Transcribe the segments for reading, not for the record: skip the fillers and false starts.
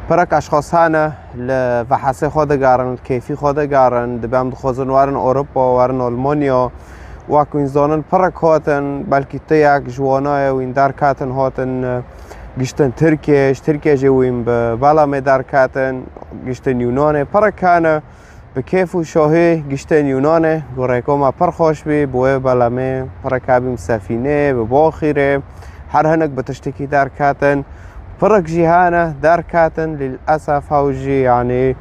پرک اشخاص هنه لفحصه خود گارن کیفی خود گارن دبام دخوزن وارن اروپا وارن آلمانیا واکن زانن پرک هاتن بلکی تیاک جوانای و این در کاتن هاتن گشتن ترکیه جویم به بالا می در کاتن گشتن یونانه پرک هنه به کیف و شاهی گشتن یونانه گوریکو ما پر خوش بی بوی بالا می پرک هبیم سفینه به باخیره هر هنگ بتشتکی در کاتن پرک جهانه در کاتن للأسف هاوجي يعني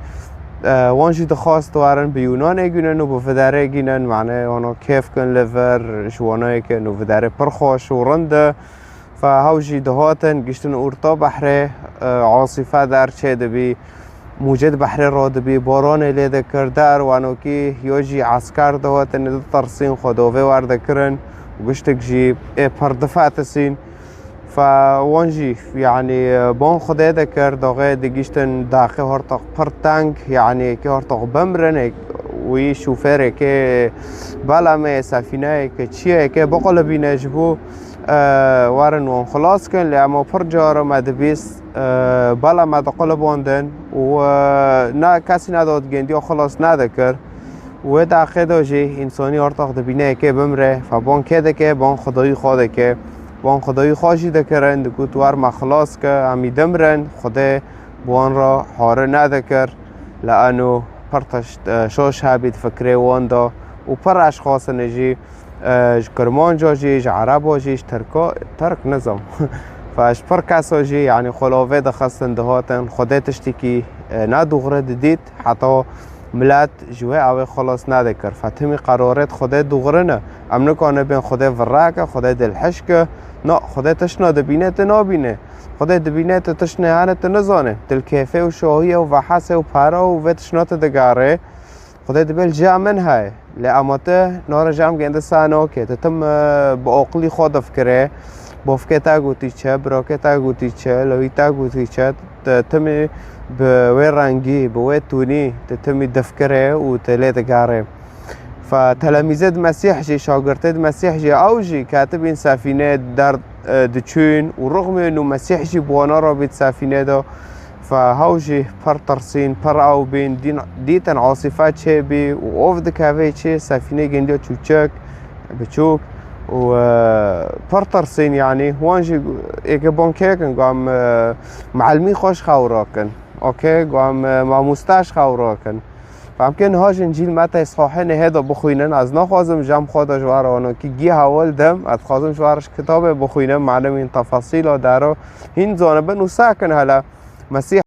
وانجي دخواست وارن بيونان جنن و بفداره جنن معناه هنا كيف كان ليفر شوانه كان وفداره پرخوش ورنده فهاوجي دهاتن گشتن اورتا بحره عاصفه در چه دبی موجد بحر را دبی باران لیده کردار وانو کی یوجی عسکر دهاتن ترسین خداوه ورده کرن و گشتک جی پردفعت سین فوانجي يعني بون خدای دکر داغه دگیشتن داخل هرتق پر تانک يعني که هرتق بمرن وی شوفره که بالا می سفینه که چیه که بقول بینجبو وارن وان خلاص کن لما پر جاره مدبیس بالا مدقل باندن و نه کسی نداد گندی خلاص ندکر و داخل داجی انسانی هرتق دبینه که بمره فبان که دکه بان خدای خواده که بان خدای خوشی دکرن دکوت وار مخلاص که همی دمرن خدا بان را حاره ندکر لانو پرتش شوش هبید فکره واندا و پر اشخاص نجی کرمان جاجیش عرب جیش ترک نظام فاش پر کسا جی یعنی خلاوه دخستن دهاتن خدا تشتکی ندوغره دید حتی ملت جوه اوه خلاص ندکر فتمی قرارت خدا دوغره نه امنو کانه بین خدا وراکه خدا دلحشکه نه خدا تشنا دبینه نابینه خدا دبینه تشنا هانت نزانه دل کیفه و شاهیه و وحسه و پارا و تشنات دگاره خدا دبیل جامن های لاماته نار جام گنده سانو که تتم با عقلی خود فکره بافکه تا گوتی چه براکه تا گوتی چه لوی تا گوتی چه تتمی به وی رنگی به وی تونی تتمی دفکره و تلی دگاره فتلاميذ مسيح جي شاگرد مسيح جي اوجي كاتبين سفينه در دچون ورغم انه مسيح جي بوانا را بيت سفينه دا فهاوجي پر ترسين پر او بين ديتن عاصفات چه بي و اوف دكاوي چه سفينه گنديا چوچك بچوك و پر ترسين يعني وانجي ايك بانكيكن قام معلمي خوش خوراكن اوكي قام ما مستاش خوراكن فممكن هاش انجيل متى اصحاحين هذا بخوينن از نخوازم جمع خدا جوارانو که گی حوال دم از خوازم جوارش کتاب بخوينن معلومين تفاصيل دارو هين زانبن و ساكن هلا مسيح